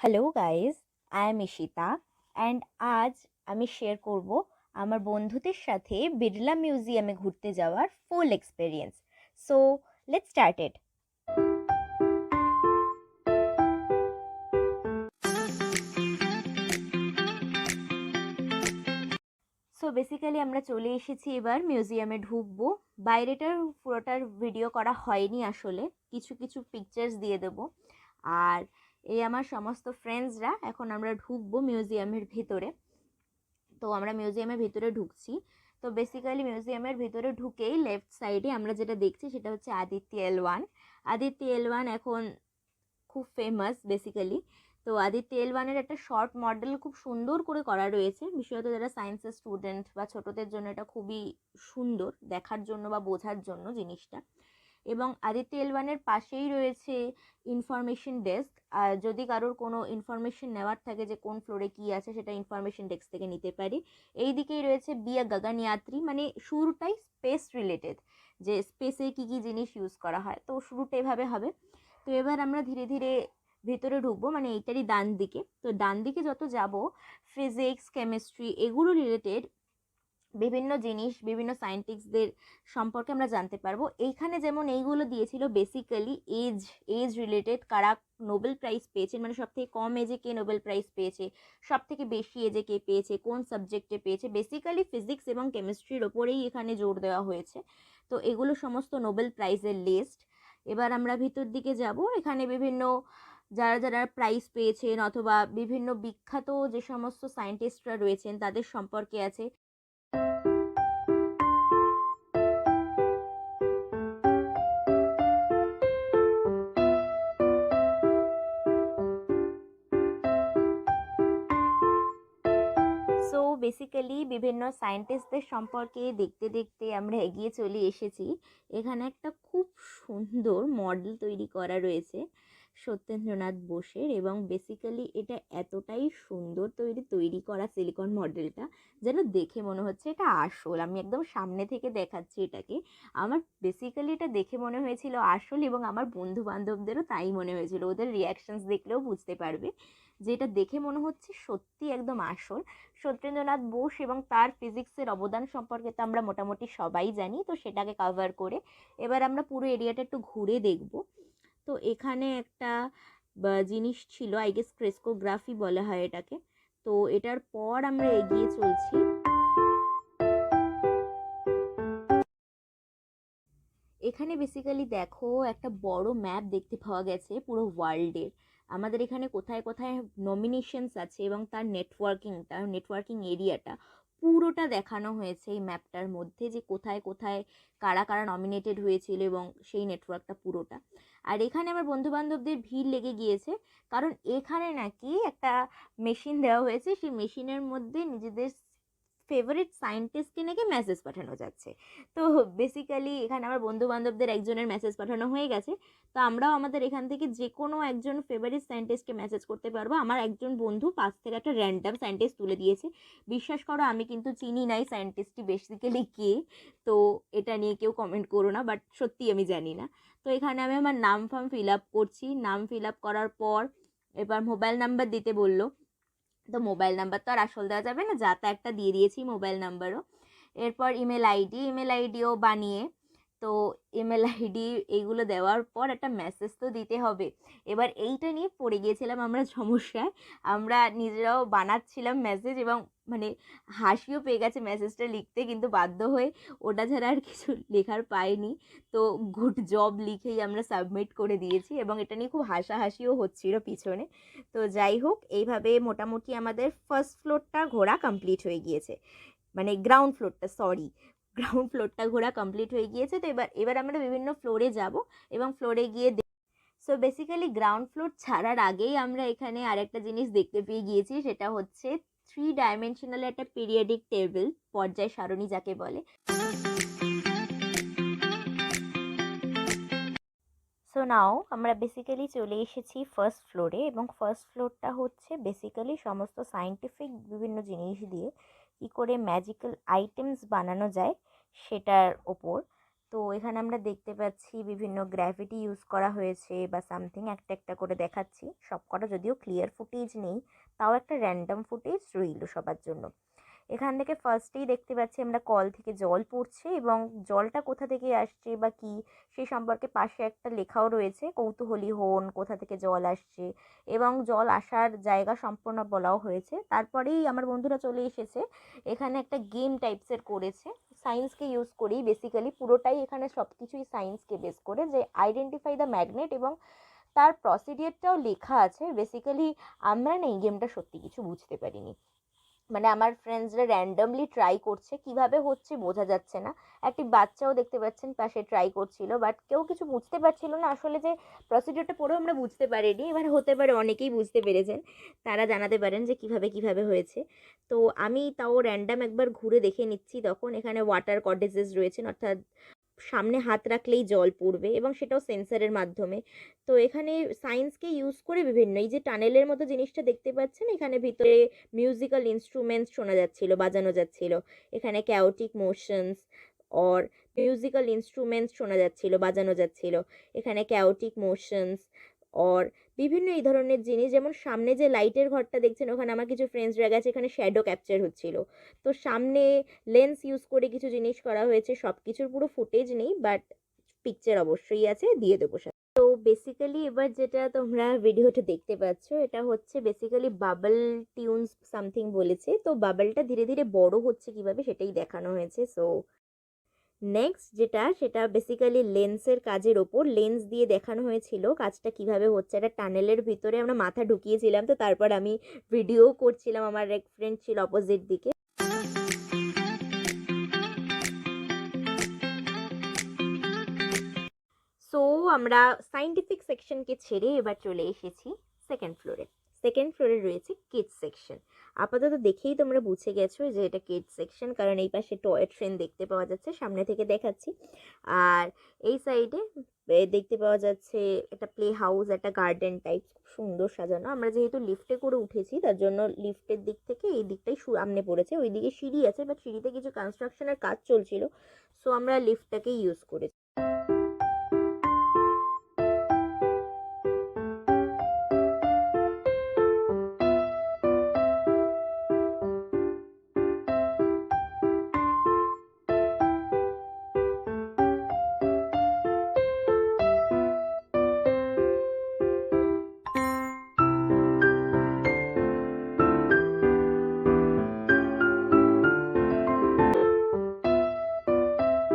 Hello guys, I am Ishita and আজ আমি share করব আমার বন্ধুদের সাথে বিড়লা মিউজিয়ামে ঘুরতে যাওয়ার full experience. So let's started. So basically আমরা চলে এসেছি, এবার মিউজিয়ামে ঢুকবো। বাইরেটার পুরোটার ভিডিও করা হয়নি, আসলে কিছু কিছু পিকচার্স দিয়ে দেবো। আর এই আমার সমস্ত ফ্রেন্ডসরা, এখন আমরা ঢুকবো মিউজিয়ামের ভিতরে। তো আমরা মিউজিয়ামের ভিতরে ঢুকছি। তো বেসিক্যালি মিউজিয়ামের ভিতরে ঢুকেই লেফট সাইডে আমরা যেটা দেখছি সেটা হচ্ছে আদিত্য এল1। আদিত্য এল1 এখন খুব ফেমাস বেসিক্যালি। তো আদিত্য এল1-এর একটা শর্ট মডেল খুব সুন্দর করে করা রয়েছে, বিশেষত যারা সায়েন্সের স্টুডেন্ট বা ছোটদের জন্য এটা খুবই সুন্দর দেখার জন্য বা বোঝার জন্য জিনিসটা। এবং আদিত্য এল1-এর পাশেই রয়েছে ইনফরমেশন ডেস্ক। আর যদি কারোর কোনো ইনফরমেশন নেওয়ার থাকে যে কোন ফ্লোরে কী আছে, সেটা ইনফরমেশন ডেস্ক থেকে নিতে পারি। এই দিকেই রয়েছে বি আ গগনযাত্রী, মানে শুরুটাই স্পেস রিলেটেড, যে স্পেসে কী কী জিনিস ইউজ করা হয়, তো শুরুটা এভাবে হবে। তো এবার আমরা ধীরে ধীরে ভেতরে ঢুকবো, মানে এইটারই ডান দিকে। তো ডান দিকে যত যাব, ফিজিক্স, কেমিস্ট্রি এগুলো রিলেটেড বিভিন্ন জিনিস, বিভিন্ন সায়েন্টিস্টদের সম্পর্কে আমরা জানতে পারবো। এইখানে যেমন এইগুলো দিয়েছিল বেসিক্যালি এজ এজ রিলেটেড, কারা নোবেল প্রাইজ পেয়েছেন, মানে সব থেকে কম এজে কে নোবেল প্রাইজ পেয়েছে, সব থেকে বেশি এজে কে পেয়েছে, কোন সাবজেক্টে পেয়েছে। বেসিক্যালি ফিজিক্স এবং কেমিস্ট্রির ওপরেই এখানে জোর দেওয়া হয়েছে। তো এগুলো সমস্ত নোবেল প্রাইজের লিস্ট। এবার আমরা ভিতর দিকে যাব, এখানে বিভিন্ন যারা যারা প্রাইজ পেয়েছেন অথবা বিভিন্ন বিখ্যাত যে সমস্ত সায়েন্টিস্টরা রয়েছেন তাদের সম্পর্কে আছে। সো বেসিক্যালি বিভিন্ন সায়েন্টিস্টদের সম্পর্কে দেখতে দেখতে আমরা এগিয়ে চলে এসেছি। এখানে একটা খুব সুন্দর মডেল তৈরি করা রয়েছে সত্যেন্দ্রনাথ বোসের, এবং বেসিক্যালি এটা এতটাই সুন্দর তৈরি করা সিলিকন মডেলটা, যেন দেখে মনে হচ্ছে এটা আসল। আমি একদম সামনে থেকে দেখাচ্ছি এটাকে। আমার বেসিক্যালি এটা দেখে মনে হয়েছিল আসল, এবং আমার বন্ধু বান্ধবদেরও তাই মনে হয়েছিল। ওদের রিয়াকশনস দেখলেও বুঝতে পারবে যে এটা দেখে মনে হচ্ছে সত্যি একদম আসল। সত্যেন্দ্রনাথ বোস এবং তার ফিজিক্সের অবদান সম্পর্কে তো আমরা মোটামুটি সবাই জানি, তো সেটাকে কভার করে এবার আমরা পুরো এরিয়াটা একটু ঘুরে দেখব। তো এখানে একটা জিনিস ছিল, আই গেস ক্রেস্কোগ্রাফি বলা হয় এটাকে। তো এটার পর আমরা এগিয়ে চলছি। এখানে বেসিক্যালি দেখো একটা বড় ম্যাপ দেখতে পাওয়া গেছে পুরো ওয়ার্ল্ডের। আমাদের এখানে কোথায় কোথায় নমিনেশনস আছে এবং তার নেটওয়ার্কিং এরিয়াটা পুরোটা দেখানো হয়েছে এই ম্যাপটার মধ্যে, যে কোথায় কোথায় কারা কারা নমিনেটেড হয়েছিল এবং সেই নেটওয়ার্কটা পুরোটা। আর এখানে আমার বন্ধুবান্ধবদের ভিড় লেগে গিয়েছে, কারণ এখানে নাকি একটা মেশিন দেওয়া হয়েছে, সেই মেশিনের মধ্যে নিজেদের ফেভারিট সায়েন্টিস্টকে নাকি মেসেজ পাঠানো যাচ্ছে। তো বেসিক্যালি এখানে আমার বন্ধু বান্ধবদের একজনের মেসেজ পাঠানো হয়ে গেছে। তো আমরাও আমাদের এখান থেকে যে কোনো একজন ফেভারিট সায়েন্টিস্টকে মেসেজ করতে পারবো। আমার একজন বন্ধু পাশ থেকে একটা র্যান্ডম সায়েন্টিস্ট তুলে দিয়েছে। বিশ্বাস করো আমি কিন্তু চিনি নাই সায়েন্টিস্টটি বেসিক্যালি কে। তো এটা নিয়ে কেউ কমেন্ট করো না, বাট সত্যি আমি জানি না। তো এখানে আমি আমার নাম ফাম ফিল আপ করছি। নাম ফিল আপ করার পর এবার মোবাইল নাম্বার দিতে বললো। তো মোবাইল নাম্বার তো আর আসল দেওয়া যাবে না, যা তা একটা দিয়ে দিয়েছি মোবাইল নাম্বারও। এরপর ইমেল আইডিও বানিয়ে, তো ইমেল আইডি এইগুলো দেওয়ার পর একটা মেসেজ তো দিতে হবে। এবার এইটা নিয়ে পড়ে গিয়েছিলাম আমরা সমস্যায়। আমরা নিজেরাও বানাচ্ছিলাম মেসেজ, এবং মানে হাসিও পেয়ে গেছে মেসেজটা লিখতে, কিন্তু বাধ্য হয়ে ওটা ছাড়া আর কিছু লেখার পাইনি। তো গুড জব লিখেই আমরা সাবমিট করে দিয়েছি, এবং এটা নিয়ে খুব হাসাহাসিও হচ্ছিল পিছনে। তো যাই হোক, এইভাবে মোটামুটি আমাদের ফার্স্ট ফ্লোরটা ঘোরা কমপ্লিট হয়ে গিয়েছে, মানে গ্রাউন্ড ফ্লোরটা, সরি, গ্রাউন্ড ফ্লোরটা ঘোরা কমপ্লিট হয়ে গিয়েছে। তো এবার এবার আমরা বিভিন্ন ফ্লোরে যাব এবং ফ্লোরে গিয়ে সো বেসিক্যালি গ্রাউন্ড ফ্লোর ছাড়ার আগেই আমরা এখানে আরেকটা জিনিস দেখতে পেয়ে গিয়েছি, সেটা হচ্ছে 3 ডাইমেনশনাল একটা পিরিয়ডিক টেবিল, পর্যায় সারণী যাকে বলে। সো নাও আমরা বেসিক্যালি চলে এসেছি ফার্স্ট ফ্লোরে, এবং ফার্স্ট ফ্লোরটা হচ্ছে বেসিক্যালি সমস্ত সায়েন্টিফিক বিভিন্ন জিনিস দিয়ে কী করে ম্যাজিক্যাল আইটেমস বানানো যায় সেটার ওপর। তো এখানে আমরা দেখতে পাচ্ছি বিভিন্ন গ্র্যাভিটি ইউজ করা হয়েছে বা সামথিং, একটা একটা করে দেখাচ্ছি। সবকটা যদিও ক্লিয়ার ফুটেজ নেই, তাও একটা র্যান্ডম ফুটেজ রইল সবার জন্য। এখান থেকে ফার্স্টেই দেখতে পাচ্ছি আমরা কল থেকে জল পড়ছে, এবং জলটা কোথা থেকে আসছে বা কি সেই সম্পর্কে পাশে একটা লেখাও রয়েছে, কৌতূহলী হন কোথা থেকে জল আসছে, এবং জল আসার জায়গা সম্পূর্ণ বলাও হয়েছে। তারপরেই আমার বন্ধুরা চলে এসেছে, এখানে একটা গেম টাইপসের করেছে সায়েন্সকে ইউজ করেই, বেসিক্যালি পুরোটাই এখানে সব কিছুই সায়েন্সকে বেস করে, যে আইডেন্টিফাই দ্য ম্যাগনেট, এবং তার প্রসিডিওরটাও লেখা আছে। বেসিক্যালি আমরা না এই গেমটা সত্যি কিছু বুঝতে পারিনি, মানে আমার ফ্রেন্ডসরা র্যান্ডমলি ট্রাই করছে, কিভাবে হচ্ছে বোঝা যাচ্ছে না। একটি বাচ্চাও দেখতে পাচ্ছেন পাশে ট্রাই করছিল, বাট কেউ কিছু বুঝতে পারছিল না আসলে, যে প্রসিডিওরটা পড়েও আমরা বুঝতে পারিনি। এবার হতে পারে অনেকেই বুঝতে পেরেছেন, তারা জানাতে পারেন যে কিভাবে কিভাবে হয়েছে। তো আমি তাও র্যান্ডম একবার ঘুরে দেখে নিচ্ছি। তখন এখানে ওয়াটার কটেজেস রয়েছেন, অর্থাৎ সামনে হাত রাখলেই জল পড়বে, এবং সেটাও সেন্সারের মাধ্যমে। তো এখানে সায়েন্সকে ইউজ করে বিভিন্ন, এই যে টানেলের মতো জিনিসটা দেখতে পাচ্ছেন, এখানে ভিতরে মিউজিক্যাল ইনস্ট্রুমেন্টস শোনা যাচ্ছিল, বাজানো যাচ্ছিল। এখানে chaotic motions or musical instruments শোনা যাচ্ছিল, বাজানো যাচ্ছিল। এখানে ক্যাওটিক মোশনস অর বিভিন্ন এই ধরনের জিনিস, যেমন সামনে যে লাইটের ঘরটা দেখছেন, ওখানে আমার কিছু ফ্রেন্ডসরা গেছে, এখানে শ্যাডো ক্যাপচার হচ্ছিল। তো সামনে লেন্স ইউজ করে কিছু জিনিস করা হয়েছে, সব কিছুর পুরো ফুটেজ নেই, বাট পিকচার অবশ্যই আছে, দিয়ে দেবো সাথে। তো বেসিক্যালি এবার যেটা তোমরা ভিডিওটা দেখতে পাচ্ছ, এটা হচ্ছে বেসিক্যালি বাবল টিউনস সামথিং বলেছে। তো বাবলটা ধীরে ধীরে বড় হচ্ছে কিভাবে সেটাই দেখানো হয়েছে। সো নেক্সট যেটা, সেটা বেসিক্যালি লেন্সের কাজের ওপর, লেন্স দিয়ে দেখানো হয়েছিল কাজটা কিভাবে হচ্ছে। একটা টানেলের ভিতরে আমরা মাথা ঢুকিয়েছিলাম, তো তারপর আমি ভিডিও করছিলাম, আমার এক ফ্রেন্ড ছিল অপোজিট দিকে। সো আমরা সায়েন্টিফিক সেকশনকে ছেড়ে এবার চলে এসেছি সেকেন্ড ফ্লোরে। সেকেন্ড ফ্লোরে রয়েছে কিডস সেকশন। আপাতত দেখেই তোমরা বুঝে গেছো যে এটা কিডস সেকশন, কারণ এই পাশে টয় ট্রেন দেখতে পাওয়া যাচ্ছে, সামনে থেকে দেখাচ্ছি। আর এই সাইডে দেখতে পাওয়া যাচ্ছে একটা প্লে হাউস, একটা গার্ডেন টাইপ, খুব সুন্দর সাজানো। আমরা যেহেতু লিফটে করে উঠেছি, তার জন্য লিফটের দিক থেকে এই দিকটাই সামনে পড়েছে, ওইদিকে সিঁড়ি আছে, বাট সিঁড়িতে কিছু কনস্ট্রাকশনের কাজ চলছিল, সো আমরা লিফটটাকে ইউজ করেছি।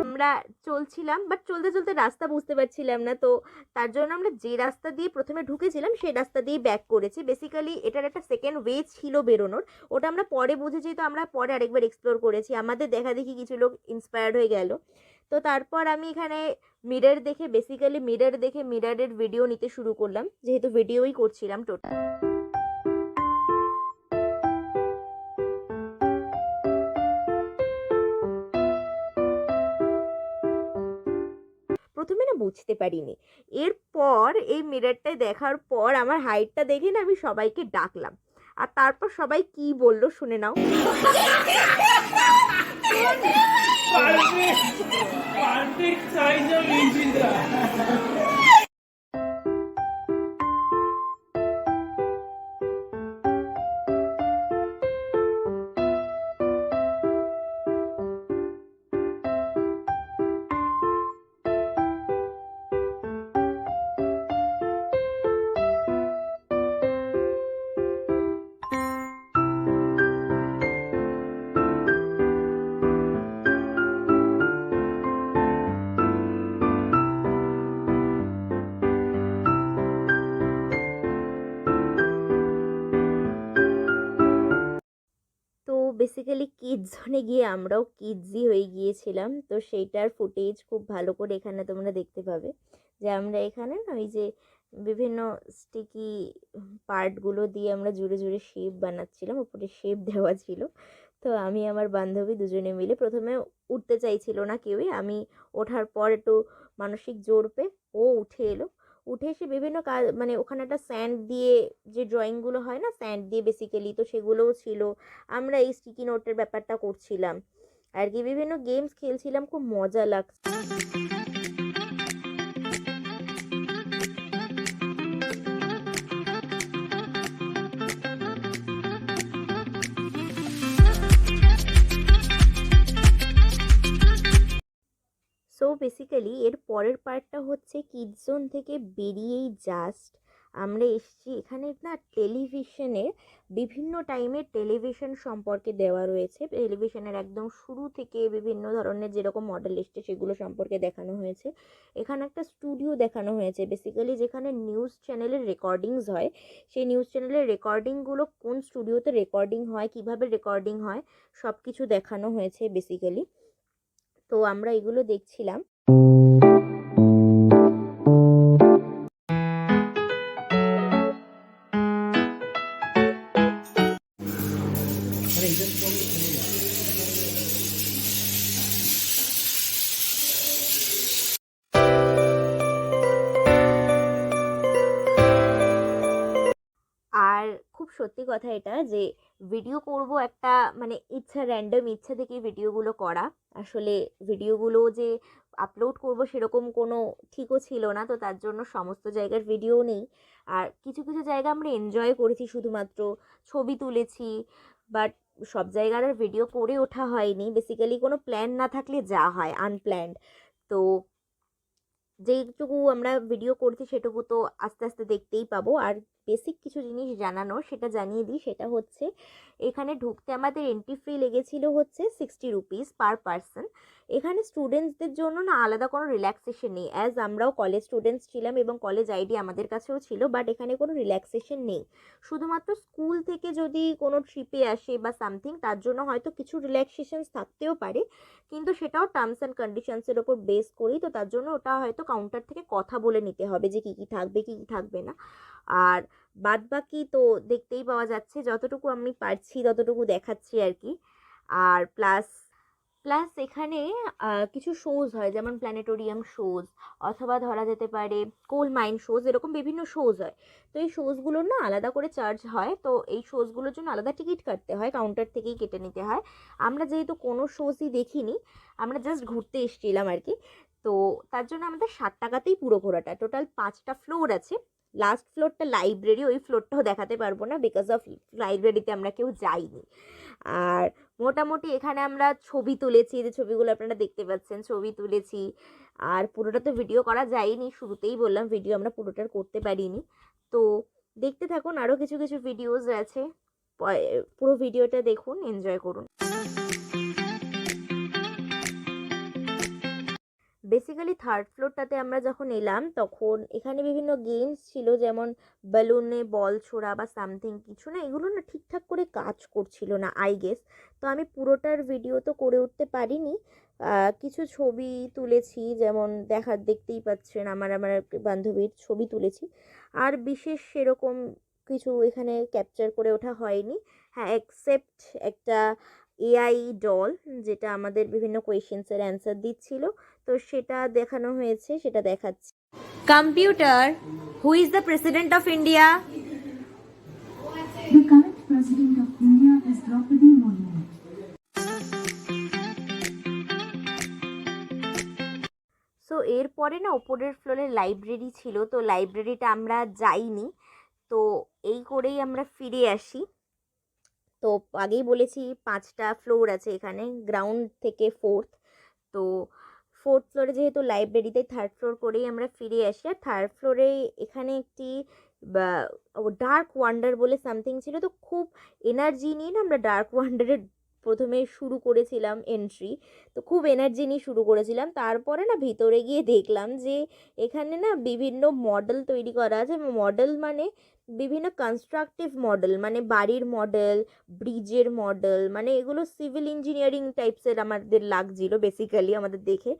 আমরা চলছিলাম, বাট চলতে চলতে রাস্তা বুঝতে পারছিলাম না, তো তার জন্য আমরা যে রাস্তা দিয়ে প্রথমে ঢুকেছিলাম সেই রাস্তা দিয়ে ব্যাক করেছি। বেসিক্যালি এটার একটা সেকেন্ড ওয়ে ছিল বেরোনোর, ওটা আমরা পরে বুঝেছি, তো আমরা পরে আরেকবার এক্সপ্লোর করেছি। আমাদের দেখা দেখি কিছু লোক ইন্সপায়ার্ড হয়ে গেল। তো তারপর আমি এখানে মিরর দেখে, বেসিক্যালি মিরর দেখে মিররের ভিডিও নিতে শুরু করলাম, যেহেতু ভিডিওই করছিলাম টোটাল। প্রথমে না বুঝতে পারিনি, এরপর এই মিররটায় দেখার পর আমার হাইটটা দেখে না আমি সবাইকে ডাকলাম, আর তারপর সবাই কি বললো শুনে নাও। Perfect size of Ishita. তো বেসিক্যালি কিডস জোনে গিয়ে আমরাও কিডসই হয়ে গিয়েছিলাম, তো সেইটার ফুটেজ খুব ভালো করে এখানে তোমরা দেখতে পাবে। যে আমরা এখানে না ওই যে বিভিন্ন স্টিকি পার্টগুলো দিয়ে আমরা জুড়ে জুড়ে শেপ বানাচ্ছিলাম, উপরে শেপ দেওয়া ছিল। তো আমি আমার বান্ধবী দুজনে মিলে, প্রথমে উঠতে চাইছিল না কেউই, আমি ওঠার পর একটু মানসিক জোর পেয়ে ও উঠে এলো। উঠে এসে বিভিন্ন কাজ, মানে ওখানে একটা স্যান্ড দিয়ে যে ড্রয়িংগুলো হয় না স্যান্ড দিয়ে বেসিক্যালি, তো সেগুলোও ছিল। আমরা এই স্টিকি নোটের ব্যাপারটা করছিলাম। আর কি বিভিন্ন গেমস খেলছিলাম, খুব মজা লাগছে। সো বেসিক্যালি এর পরের পার্টটা হচ্ছে কিডস জোন থেকে বেরিয়েই জাস্ট আমরা এসেছি এখানে না টেলিভিশনে বিভিন্ন টাইমের টেলিভিশন সম্পর্কে দেওয়া রয়েছে। টেলিভিশনের একদম শুরু থেকে বিভিন্ন ধরনের যেরকম মডেল এসছে সেগুলো সম্পর্কে দেখানো হয়েছে। এখানে একটা স্টুডিও দেখানো হয়েছে বেসিক্যালি, যেখানে নিউজ চ্যানেলের রেকর্ডিংস হয়। সেই নিউজ চ্যানেলের রেকর্ডিংগুলো কোন স্টুডিওতে রেকর্ডিং হয়, কিভাবে রেকর্ডিং হয়, সব কিছু দেখানো হয়েছে বেসিক্যালি। তো আমরা এগুলো দেখছিলাম। আর খুব সত্যি কথা এটা যে ভিডিও করব একটা মানে ইচ্ছা, র্যান্ডম ইচ্ছা থেকেই ভিডিওগুলো করা। আসলে ভিডিওগুলো যে আপলোড করব সেরকম কোনো ঠিকও ছিল না, তো তার জন্য সমস্ত জায়গার ভিডিও নেই। আর কিছু কিছু জায়গা আমরা এনজয় করেছি, শুধুমাত্র ছবি তুলেছি, বাট সব জায়গার আর ভিডিও করে ওঠা হয়নি। বেসিক্যালি কোনো প্ল্যান না থাকলে যা হয় আনপ্ল্যান্ড। তো যেইটুকু আমরা ভিডিও করছি সেটুকু তো আস্তে আস্তে দেখতেই পাবো। আর বেসিক কিছু জিনিস জানানো সেটা জানিয়ে দিই, সেটা হচ্ছে এখানে ঢুকতে আমাদের এন্ট্রি ফি লেগেছিল হচ্ছে 60 রুপিস পার পারসন। এখানে স্টুডেন্টসদের জন্য না আলাদা কোনো রিল্যাক্সেশন নেই, অ্যাজ আমরাও কলেজ স্টুডেন্টস ছিলাম এবং কলেজ আইডি আমাদের কাছেও ছিল, বাট এখানে কোনো রিল্যাক্সেশন নেই। শুধুমাত্র স্কুল থেকে যদি কোনো ট্রিপে আসে বা সামথিং, তার জন্য হয়তো কিছু রিল্যাক্সেশনস থাকতেও পারে, কিন্তু সেটাও টার্মস অ্যান্ড কন্ডিশনসের ওপর বেস করেই। তো তার জন্য ওটা হয়তো কাউন্টার থেকে কথা বলে নিতে হবে যে কী কী থাকবে কী কী থাকবে না। আর বাদ বাকি তো দেখতেই পাওয়া যাচ্ছে, যতটুকু আমি পারছি ততটুকু দেখাচ্ছি আর কি। আর প্লাস প্লাস এখানে কিছু শোজ হয়, যেমন প্ল্যানেটোরিয়াম শোজ, অথবা ধরা যেতে পারে কোল মাইন শোজ, এরকম বিভিন্ন শোজ হয়। তো এই শোজগুলোর না আলাদা করে চার্জ হয়, তো এই শোজগুলোর জন্য আলাদা টিকিট কাটতে হয়, কাউন্টার থেকেই কেটে নিতে হয়। আমরা যেহেতু কোনো শোজই দেখিনি, আমরা জাস্ট ঘুরতে এসেছিলাম আর কি, তো তার জন্য আমাদের 60 টাকাতেই পুরো ঘোরাটা। টোটাল 5টা ফ্লোর আছে। লাস্ট ফ্লোরটা লাইব্রেরি, ওই ফ্লোরটাও দেখাতে পারবো না বিকজ অফ লাইব্রেরিতে আমরা কেউ যাইনি। আর মোটামুটি এখানে আমরা ছবি তুলেছি, যে ছবিগুলো আপনারা দেখতে পাচ্ছেন, ছবি তুলেছি। আর পুরোটা তো ভিডিও করা যায়নি, শুরুতেই বললাম ভিডিও আমরা পুরোটার করতে পারিনি। তো দেখতে থাকুন, আরও কিছু কিছু ভিডিওস আছে, পুরো ভিডিওটা দেখুন, এনজয় করুন। বেসিক্যালি থার্ড ফ্লোরটাতে আমরা যখন এলাম তখন এখানে বিভিন্ন গেমস ছিল, যেমন বেলুনে বল ছোড়া বা সামথিং কিছু না, এগুলো না ঠিকঠাক করে কাজ করছিল না আই গেস। তো আমি পুরোটার ভিডিও তো করে উঠতে পারিনি, কিছু ছবি তুলেছি, যেমন দেখতেই পাচ্ছেন আমার আমার এক বান্ধবীর ছবি তুলেছি। আর বিশেষ সেরকম কিছু এখানে ক্যাপচার করে ওঠা হয়নি। হ্যাঁ, এক্সেপ্ট একটা এআই ডল, যেটা আমাদের বিভিন্ন কোয়েশ্চেন্সের অ্যান্সার দিচ্ছিল, তো সেটা দেখানো হয়েছে, সেটা দেখাচ্ছি। Computer, who is the president of India? The current president of India is Draupadi Murmu. So এরপরে না ওপরের ফ্লোরে লাইব্রেরি ছিল, তো লাইব্রেরিটা আমরা যাইনি, তো এই করেই আমরা ফিরে আসি। তো আগেই বলেছি 5টা ফ্লোর আছে এখানে, গ্রাউন্ড থেকে ফোর্থ। তো ফোর্থ ফ্লোরে যেহেতু লাইব্রেরিতে, থার্ড ফ্লোর করেই আমরা ফিরে আসি। আর থার্ড ফ্লোরে এখানে একটি ডার্ক ওয়ান্ডার বলে সামথিং ছিল, তো খুব এনার্জি নিয়ে না আমরা ডার্ক ওয়ান্ডারের প্রথমে শুরু করেছিলাম এন্ট্রি, তো খুব এনার্জি নিয়ে শুরু করেছিলাম। তারপরে না ভিতরে গিয়ে দেখলাম যে এখানে না বিভিন্ন মডেল তৈরি করা আছে। মডেল মানে বিভিন্ন কনস্ট্রাকটিভ মডেল, মানে বাড়ির মডেল, ব্রিজের মডেল, মানে এগুলো সিভিল ইঞ্জিনিয়ারিং টাইপসের আমাদের লাগছিল বেসিক্যালি আমাদের দেখে।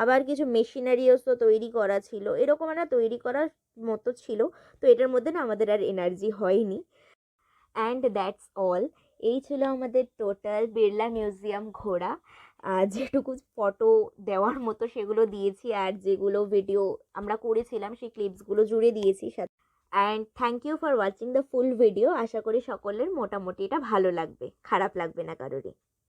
আবার কিছু মেশিনারিও তো তৈরি করা ছিল, এরকম একটা তৈরি করার মতো ছিল। তো এটার মধ্যে না আমাদের আর এনার্জি হয়নি। And that's all. এই ছিল আমাদের টোটাল বিড়লা মিউজিয়াম ঘোরা। যেটুকু ফটো দেওয়ার মতো সেগুলো দিয়েছি, আর যেগুলো ভিডিও আমরা করেছিলাম সেই ক্লিপসগুলো জুড়ে দিয়েছি সাথে। And thank you for watching the full video. আশা করি সকলের মোটামুটি এটা ভালো লাগবে, খারাপ লাগবে না কারোরই।